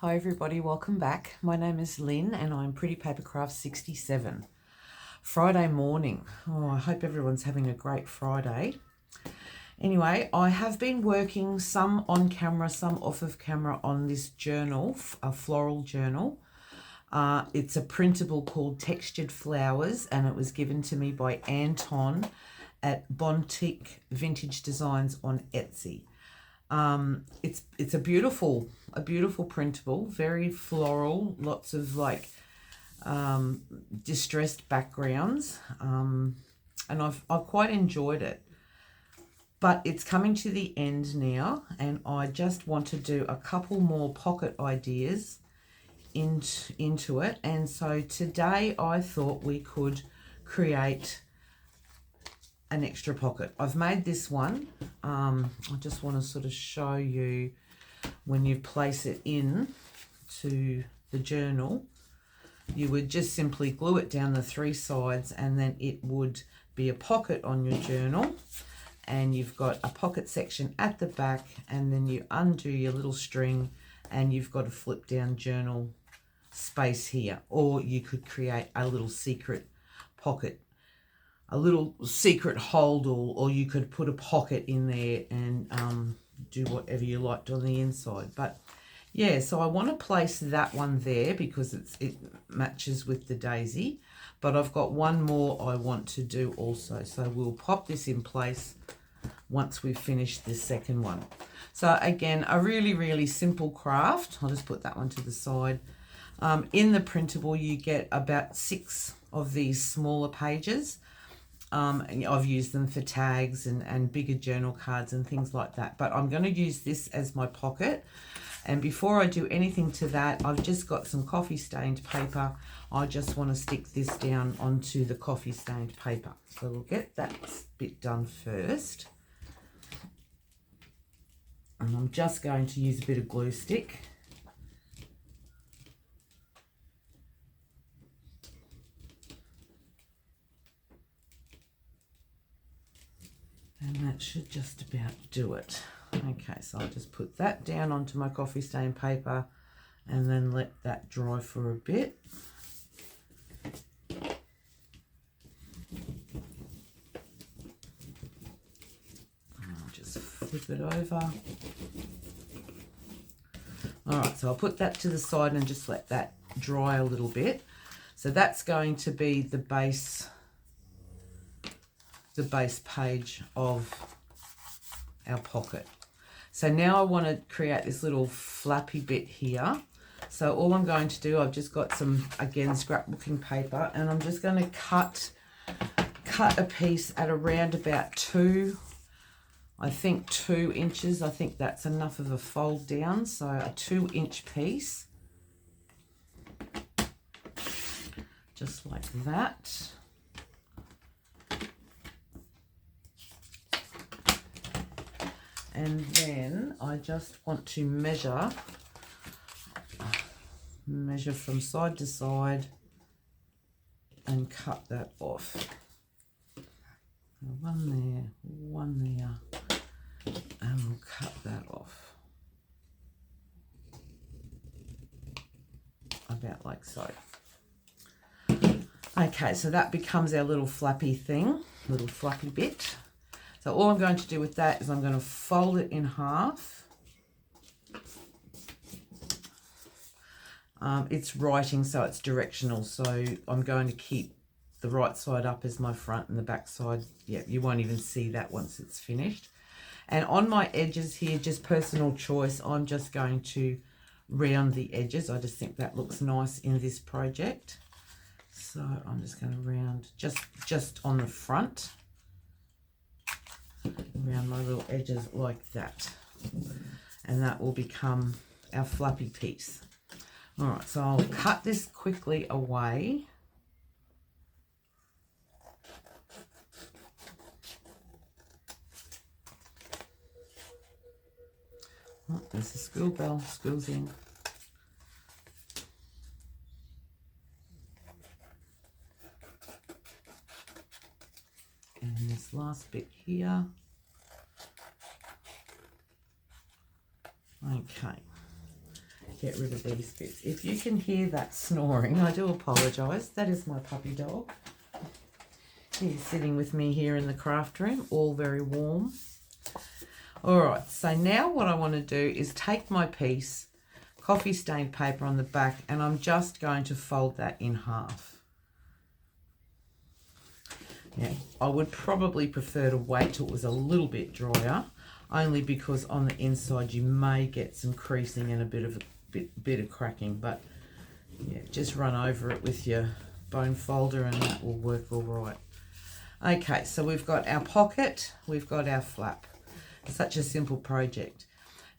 Hi everybody, welcome back. My name is Lynn and I'm Pretty Papercrafts 67. Friday morning. Oh, I hope everyone's having a great Friday. Anyway, I have been working some on camera, some off of camera on this journal, a floral journal. It's a printable called Textured Flowers and it was given to me by Anton at BontikVintageDesigns on Etsy. It's a beautiful printable, very floral, lots of like distressed backgrounds, and I've quite enjoyed it. But it's coming to the end now, and I just want to do a couple more pocket ideas into it. And so today I thought we could create an extra pocket. I've made this one. I just want to sort of show you when you place it in to the journal, you would just simply glue it down the three sides and then it would be a pocket on your journal, and you've got a pocket section at the back, and then you undo your little string and you've got a flip down journal space here. Or you could create a little secret pocket, a little secret hold, or you could put a pocket in there and do whatever you liked on the inside. But yeah, so I want to place that one there because it matches with the daisy, but I've got one more I want to do also, so we'll pop this in place once we've finished this second one. So again, a really simple craft. I'll just put that one to the side. In the printable you get about 6 of these smaller pages. I've used them for tags and bigger journal cards and things like that, but I'm going to use this as my pocket. And before I do anything to that, I've just got some coffee stained paper. I just want to stick this down onto the coffee stained paper, so we'll get that bit done first. And I'm just going to use a bit of glue stick. And that should just about do it. Okay, so I'll just put that down onto my coffee stain paper and then let that dry for a bit. And I'll just flip it over. All right, so I'll put that to the side and just let that dry a little bit. So that's going to be the base page of our pocket. So now I want to create this little flappy bit here. So all I'm going to do, I've just got some, again, scrapbooking paper, and I'm just going to cut a piece at around about 2 inches. I think that's enough of a fold down, so a 2-inch piece, just like that. And then I just want to measure from side to side and cut that off. One there, and we'll cut that off about like so. Okay, so that becomes our little flappy thing, little flappy bit. So all I'm going to do with that is I'm going to fold it in half. It's writing, so it's directional, so I'm going to keep the right side up as my front and the back side, yeah, you won't even see that once it's finished. And on my edges here, just personal choice, I'm just going to round the edges. I just think that looks nice in this project. So I'm just going to round just on the front, around my little edges like that, and that will become our flappy piece. All right, so I'll cut this quickly away. Oh, there's the school bell, school's in. And this last bit here. Okay. get rid of these bits. If you can hear that snoring, I do apologise. That is my puppy dog. He's sitting with me here in the craft room, all very warm. All right, so now what I want to do is take my piece, coffee stained paper on the back, and I'm just going to fold that in half. Yeah, I would probably prefer to wait till it was a little bit drier, only because on the inside you may get some creasing and a bit of cracking, but yeah, just run over it with your bone folder and that will work all right. Okay, so we've got our pocket, we've got our flap. Such a simple project.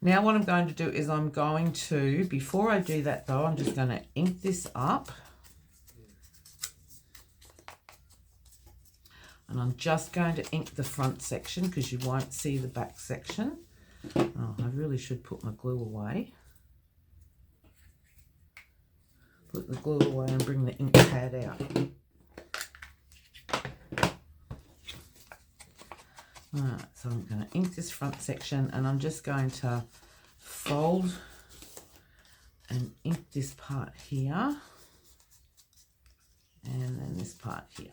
Now what I'm going to do is I'm going to, before I do that though, I'm just going to ink this up. And I'm just going to ink the front section because you won't see the back section. Oh, I really should put my glue away. Put the glue away and bring the ink pad out. Alright, so I'm going to ink this front section and I'm just going to fold and ink this part here. And then this part here.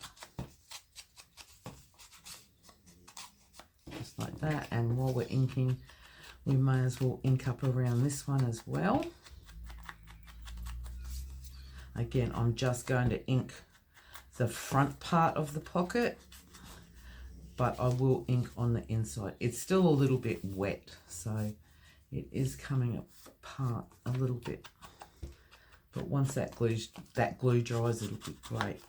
Just like that, and while we're inking we may as well ink up around this one as well. Again, I'm just going to ink the front part of the pocket, but I will ink on the inside. It's still a little bit wet, so it is coming apart a little bit, but once that glue dries it'll be great.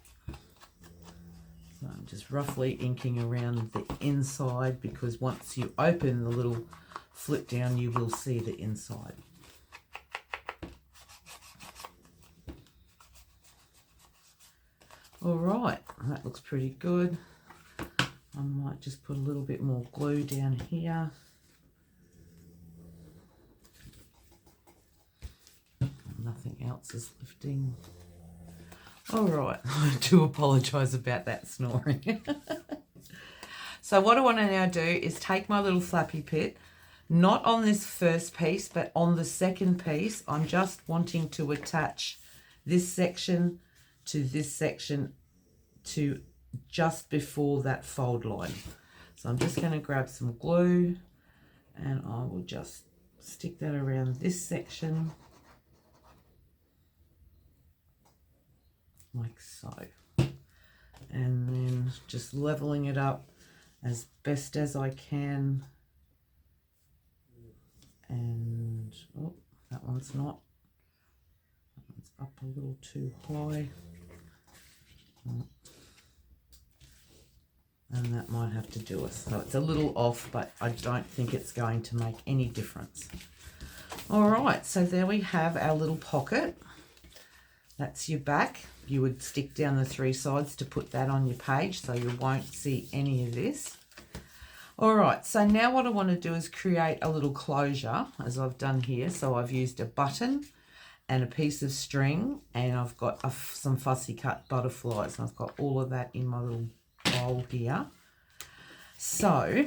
So I'm just roughly inking around the inside because once you open the little flip down, you will see the inside. All right, that looks pretty good. I might just put a little bit more glue down here. Nothing else is lifting. All right, I do apologise about that snoring. So what I want to now do is take my little flappy pit, not on this first piece, but on the second piece. I'm just wanting to attach this section to this section to just before that fold line. So I'm just going to grab some glue and I will just stick that around this section. Like so, and then just leveling it up as best as I can, and oh, that one's not, that one's up a little too high, and that might have to do it. So it's a little off, but I don't think it's going to make any difference. All right, so there we have our little pocket. That's your back. You would stick down the three sides to put that on your page so you won't see any of this. All right, so now what I want to do is create a little closure as I've done here. So I've used a button and a piece of string, and I've got some fussy cut butterflies. I've got all of that in my little bowl here. So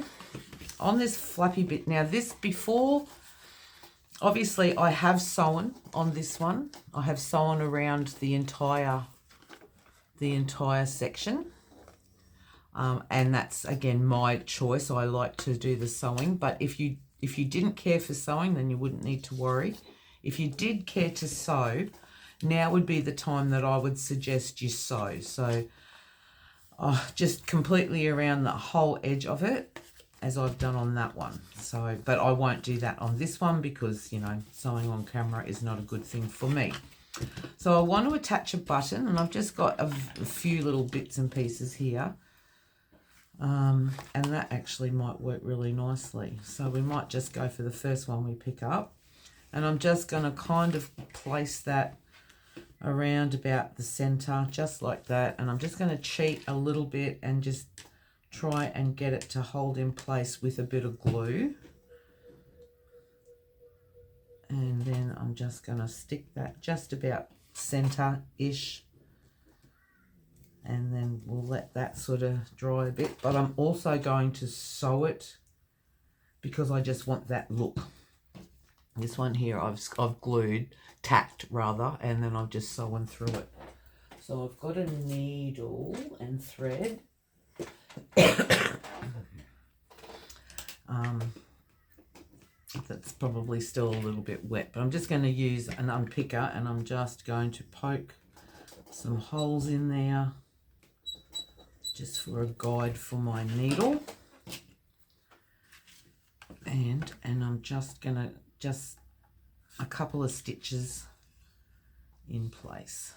on this flappy bit, now this before, obviously I have sewn on this one. I have sewn around the entire section. And that's again my choice. I like to do the sewing, but if you didn't care for sewing, then you wouldn't need to worry. If you did care to sew, now would be the time that I would suggest you sew. So just completely around the whole edge of it, as I've done on that one. So, but I won't do that on this one because, you know, sewing on camera is not a good thing for me. So I want to attach a button, and I've just got a few little bits and pieces here. And that actually might work really nicely. So we might just go for the first one we pick up. And I'm just going to kind of place that around about the center, just like that. And I'm just going to cheat a little bit and just try and get it to hold in place with a bit of glue. And then I'm just going to stick that just about center-ish. And then we'll let that sort of dry a bit. But I'm also going to sew it because I just want that look. This one here I've glued, tacked rather, and then I've just sewn through it. So I've got a needle and thread. That's probably still a little bit wet, but I'm just going to use an unpicker and I'm just going to poke some holes in there just for a guide for my needle. And I'm just going to a couple of stitches in place.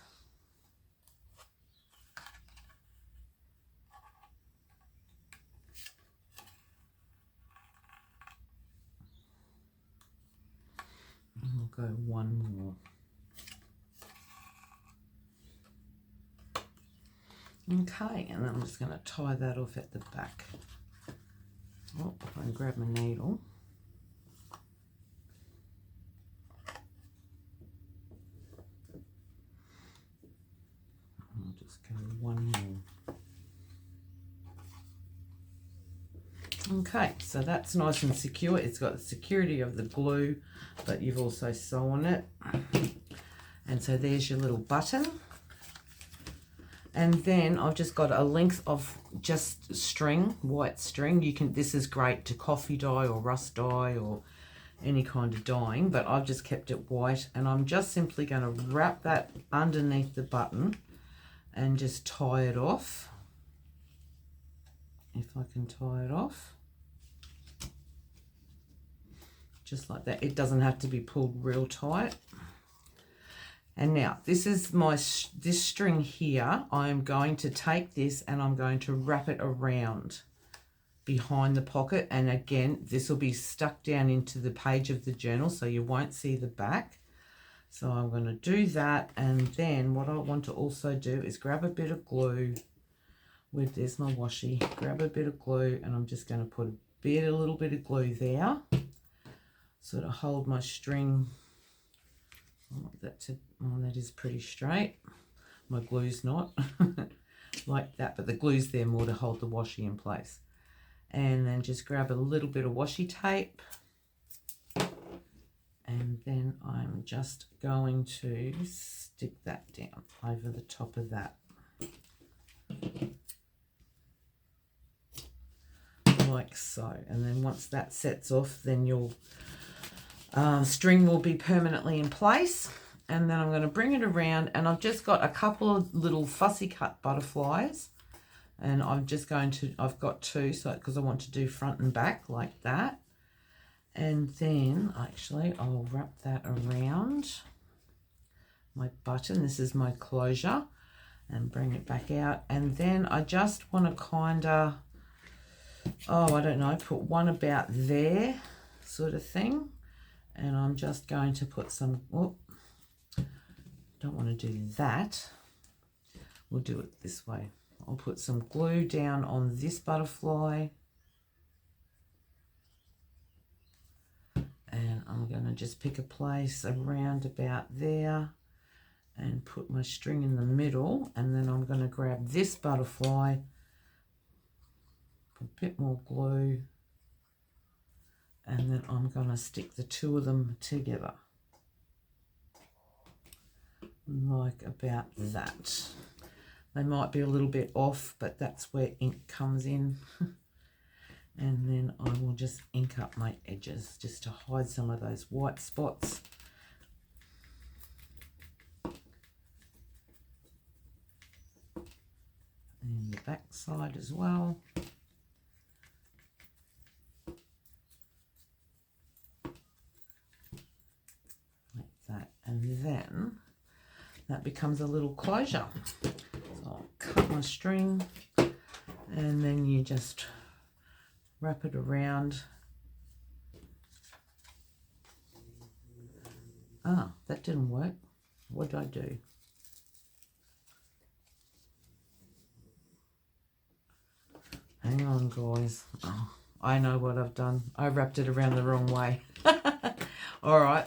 And we'll go one more. Okay, and then I'm just going to tie that off at the back. Oh, if I can grab my needle. I'll just go one more. Okay, so that's nice and secure. It's got the security of the glue, but you've also sewn it. And so there's your little button. And then I've just got a length of just string, white string. This is great to coffee dye or rust dye or any kind of dyeing, but I've just kept it white, and I'm just simply going to wrap that underneath the button and just tie it off. If I can tie it off. Just like that. It doesn't have to be pulled real tight. And now this is this string here. I'm going to take this and I'm going to wrap it around behind the pocket, and again this will be stuck down into the page of the journal so you won't see the back. So I'm going to do that, and then what I want to also do is grab a bit of glue with, there's my washi, grab a bit of glue, and I'm just going to put a little bit of glue there, sort of hold my string. That is pretty straight. My glue's not like that, but the glue's there more to hold the washi in place. And then just grab a little bit of washi tape, and then I'm just going to stick that down over the top of that, like so. And then once that sets off, then your string will be permanently in place. And then I'm going to bring it around, and I've just got a couple of little fussy cut butterflies, and I've got two, so because I want to do front and back like that. And then actually I'll wrap that around my button. This is my closure, and bring it back out. And then I just want to kind of, I don't know, put one about there sort of thing. And I'm just going to put some, don't want to do that. We'll do it this way. I'll put some glue down on this butterfly. And I'm going to just pick a place around about there and put my string in the middle. And then I'm going to grab this butterfly, put a bit more glue, and then I'm going to stick the two of them together. Like about that. They might be a little bit off, but that's where ink comes in. And then I will just ink up my edges just to hide some of those white spots. And the back side as well. Like that. And then that becomes a little closure. So I'll cut my string, and then you just wrap it around. That didn't work. What did I do? Hang on, guys. I know what I've done. I wrapped it around the wrong way. All right,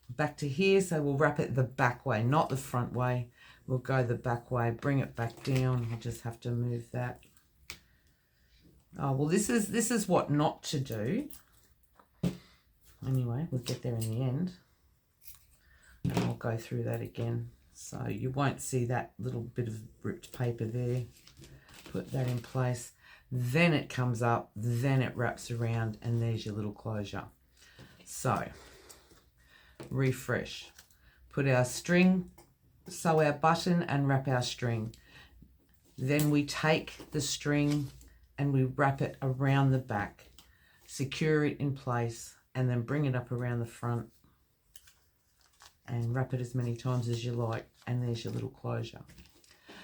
back to here. So we'll wrap it the back way, not the front way. We'll go the back way, bring it back down. I'll just have to move that. Oh, well, this is what not to do. Anyway, we'll get there in the end. And I'll go through that again. So you won't see that little bit of ripped paper there. Put that in place. Then it comes up, then it wraps around, and there's your little closure. So, refresh. Put our string, sew our button and wrap our string. Then we take the string and we wrap it around the back. Secure it in place and then bring it up around the front and wrap it as many times as you like, and there's your little closure.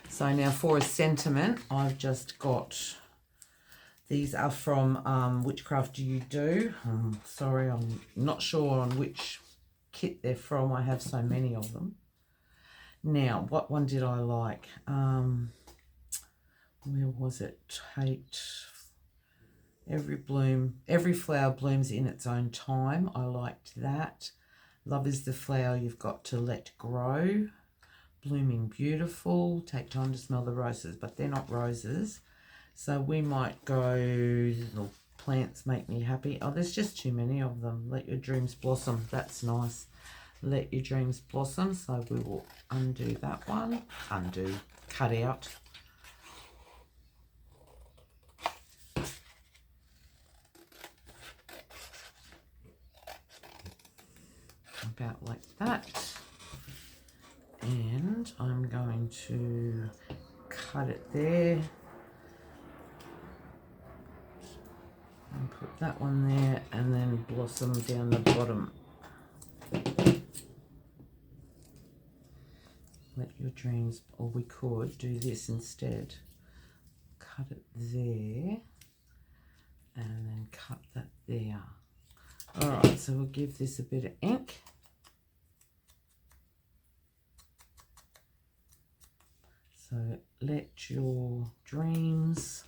So now for a sentiment, I've just got, these are from Which Craft Do You Do? Sorry, I'm not sure on which kit they're from. I have so many of them. Now, what one did I like? Where was it? Tate. Every flower blooms in its own time. I liked that. Love is the flower you've got to let grow. Blooming beautiful. Take time to smell the roses, but they're not roses. So we might go, the plants make me happy. Oh, there's just too many of them. Let your dreams blossom. That's nice. Let your dreams blossom. So we will undo that one. Undo. Cut out. About like that. And I'm going to cut it there and put that one there, and then blossom down the bottom. Let your dreams, or we could do this instead. Cut it there and then cut that there. All right, so we'll give this a bit of ink. So let your dreams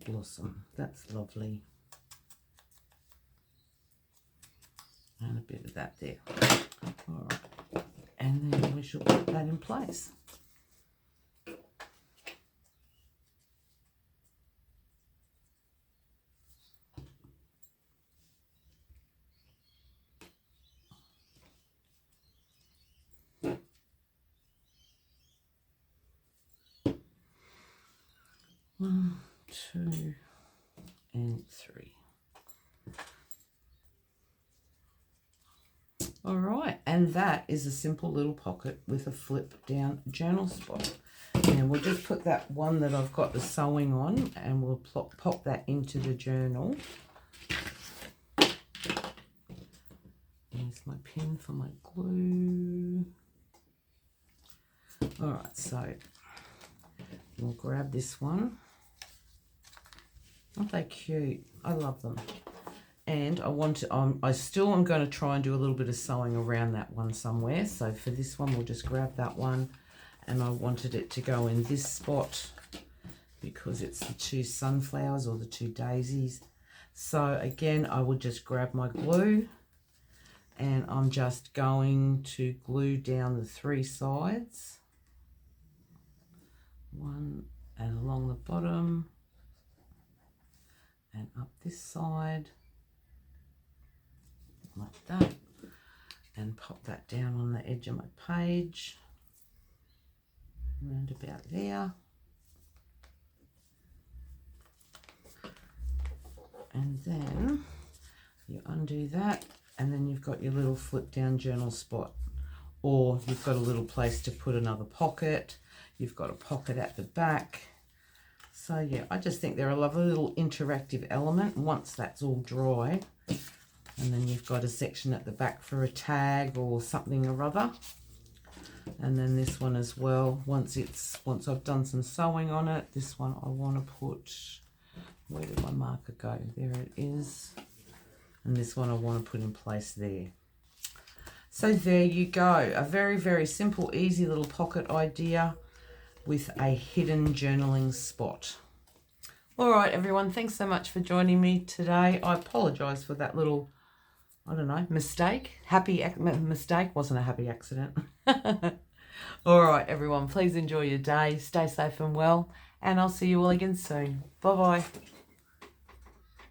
blossom. That's lovely. And a bit of that there. All right. And then we shall put that in place. One, two, and three. All right, and that is a simple little pocket with a flip down journal spot. And we'll just put that one that I've got the sewing on, and we'll pop that into the journal. There's my pin for my glue. All right, so we'll grab this one. Aren't they cute? I love them. And I still am going to try and do a little bit of sewing around that one somewhere. So for this one, we'll just grab that one. And I wanted it to go in this spot because it's the two sunflowers or the two daisies. So again, I will just grab my glue and I'm just going to glue down the three sides. One, and along the bottom and up this side. Like that, and pop that down on the edge of my page, around about there, and then you undo that, and then you've got your little flip down journal spot, or you've got a little place to put another pocket. You've got a pocket at the back. So yeah, I just think they're a lovely little interactive element once that's all dry. And then you've got a section at the back for a tag or something or other. And then this one as well, once I've done some sewing on it, this one I want to put, where did my marker go? There it is. And this one I want to put in place there. So there you go. A very, very simple, easy little pocket idea with a hidden journaling spot. All right, everyone, thanks so much for joining me today. I apologise for that little, I don't know, mistake. Mistake wasn't a happy accident. All right, everyone, please enjoy your day. Stay safe and well, and I'll see you all again soon. Bye-bye.